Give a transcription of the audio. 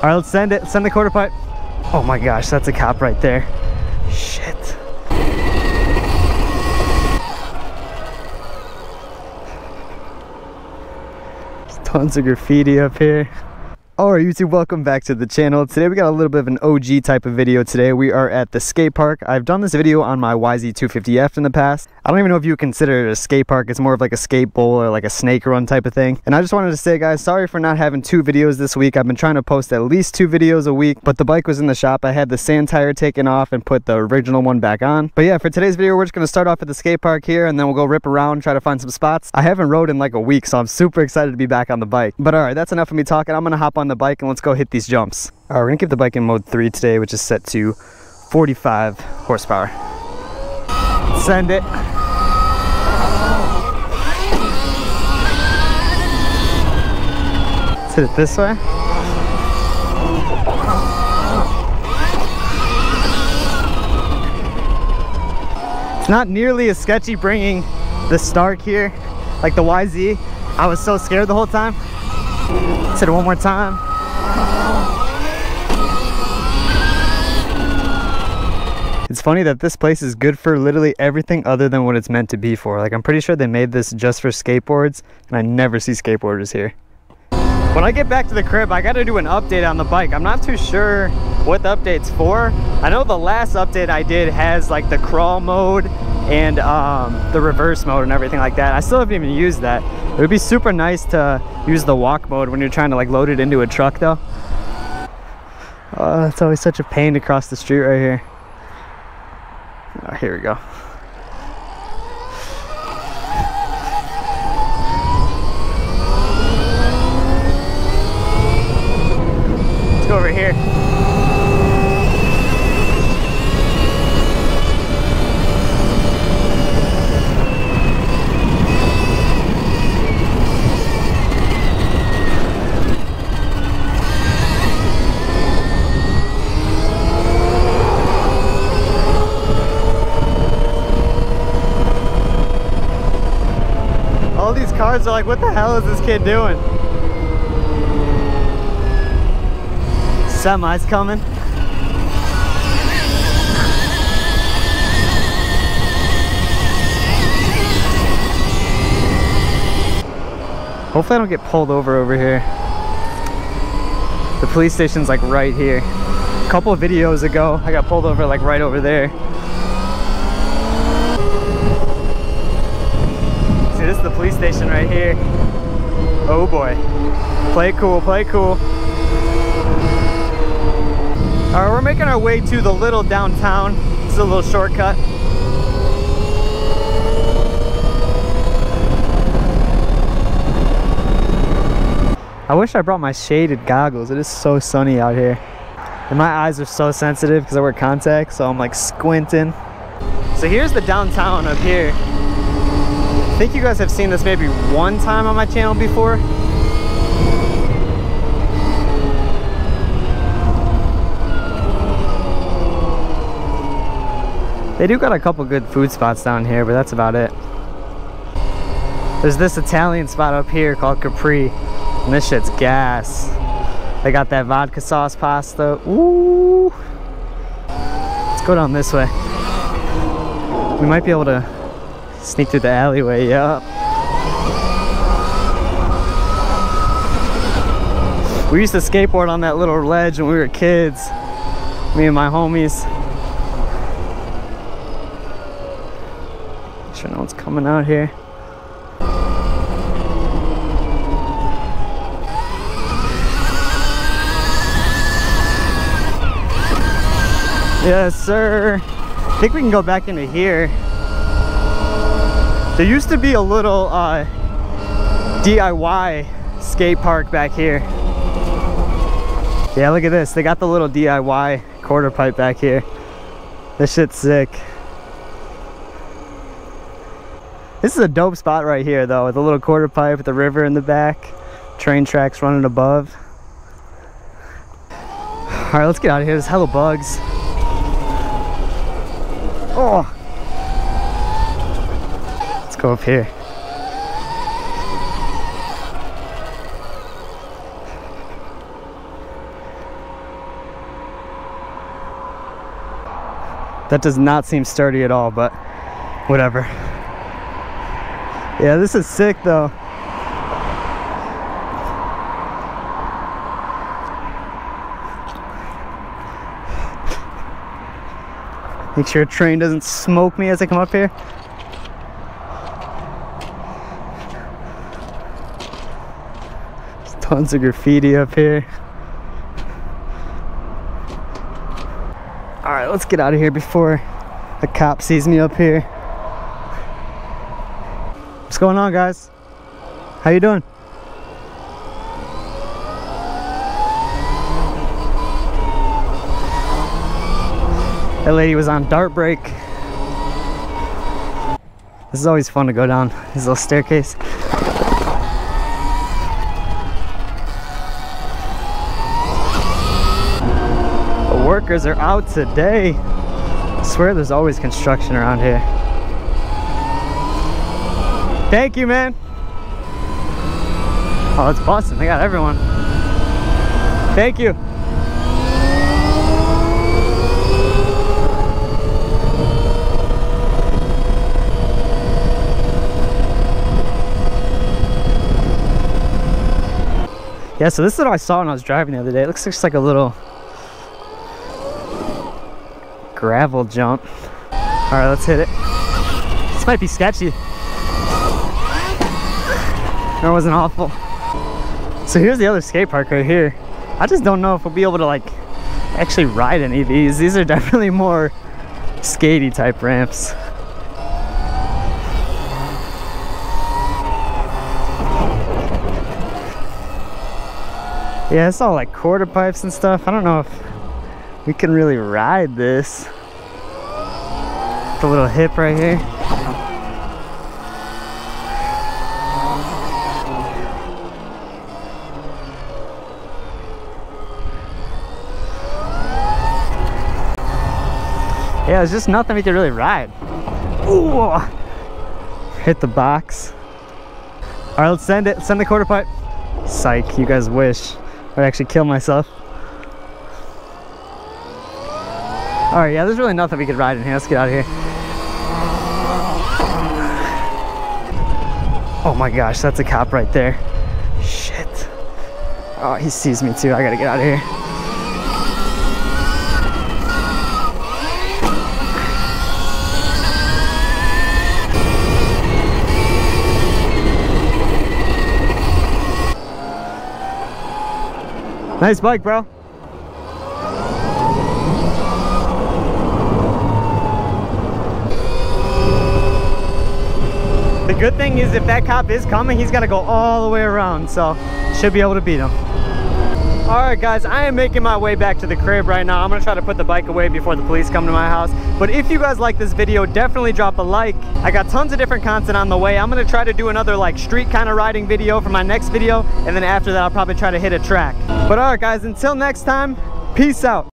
right, let's send it. Send the quarter pipe. Oh my gosh, that's a cop right there. Shit. There's tons of graffiti up here. Alright YouTube, welcome back to the channel. Today we got a little bit of an OG type of video today. We are at the skate park. I've done this video on my YZ250F in the past. I don't even know if you would consider it a skate park. It's more of like a skate bowl or like a snake run type of thing. And I just wanted to say, guys, sorry for not having 2 videos this week. I've been trying to post at least 2 videos a week, but the bike was in the shop. I had the sand tire taken off and put the original one back on. But yeah, for today's video, we're just going to start off at the skate park here and then we'll go rip around, try to find some spots. I haven't rode in like a week, so I'm super excited to be back on the bike. But alright, that's enough of me talking. I'm going to hop on the bike and let's go hit these jumps. Alright, we're going to keep the bike in mode 3 today, which is set to 45 horsepower. Send it. Let's hit it this way. It's not nearly as sketchy bringing the Stark here, like the YZ. I was so scared the whole time. Let's hit it one more time. It's funny that this place is good for literally everything other than what it's meant to be for. Like, I'm pretty sure they made this just for skateboards, and I never see skateboarders here. When I get back to the crib, I gotta do an update on the bike. I'm not too sure what the update's for. I know the last update I did has like the crawl mode and the reverse mode and everything like that. I still haven't even used that. It would be super nice to use the walk mode when you're trying to like load it into a truck though. Oh, it's always such a pain to cross the street right here. Oh, here we go. Let's go over here. All these cars are like, what the hell is this kid doing? Semi's coming. Hopefully I don't get pulled over here. The police station's like right here. A couple of videos ago, I got pulled over like right over there. See, this is the police station right here. Oh boy. Play cool, play cool. Alright, we're making our way to the little downtown. This is a little shortcut. I wish I brought my shaded goggles. It is so sunny out here. And my eyes are so sensitive because I wear contacts, so I'm like squinting. So here's the downtown up here. I think you guys have seen this maybe one time on my channel before. They do got a couple good food spots down here, but that's about it. There's this Italian spot up here called Capri, and this shit's gas. They got that vodka sauce pasta. Ooh. Let's go down this way. We might be able to sneak through the alleyway, yeah. We used to skateboard on that little ledge when we were kids. Me and my homies. Make sure no one's coming out here. Yes, sir. I think we can go back into here. There used to be a little DIY skate park back here. Yeah, look at this. They got the little DIY quarter pipe back here. This shit's sick. This is a dope spot right here though, with a little quarter pipe with the river in the back. Train tracks running above. Alright, let's get out of here. There's hella bugs. Oh! Let's go up here. That does not seem sturdy at all, but whatever. Yeah, this is sick though. Make sure a train doesn't smoke me as I come up here. There's tons of graffiti up here. Alright, let's get out of here before a cop sees me up here. What's going on, guys? How you doing? That lady was on Dirtbike. This is always fun to go down this little staircase. The workers are out today. I swear there's always construction around here. Thank you, man. Oh, it's busting. They got everyone. Thank you. Yeah, so this is what I saw when I was driving the other day. It looks just like a little gravel jump. All right, let's hit it. This might be sketchy. That wasn't awful. So here's the other skate park right here. I just don't know if we'll be able to like actually ride any of these. These are definitely more skatey type ramps. Yeah, it's all like quarter pipes and stuff. I don't know if we can really ride this. The little hip right here. Yeah, there's just nothing we could really ride. Ooh. Hit the box. All right, let's send it. Send the quarter pipe. Psych, you guys wish. I'd actually kill myself. All right, yeah, there's really nothing we could ride in here. Let's get out of here. Oh my gosh, that's a cop right there. Shit. Oh, he sees me too. I gotta get out of here. Nice bike, bro. The good thing is if that cop is coming, he's got to go all the way around, so should be able to beat him. All right, guys, I am making my way back to the crib right now. I'm gonna try to put the bike away before the police come to my house. But if you guys like this video, definitely drop a like. I got tons of different content on the way. I'm gonna try to do another like street kind of riding video for my next video. And then after that, I'll probably try to hit a track. But all right, guys, until next time, peace out.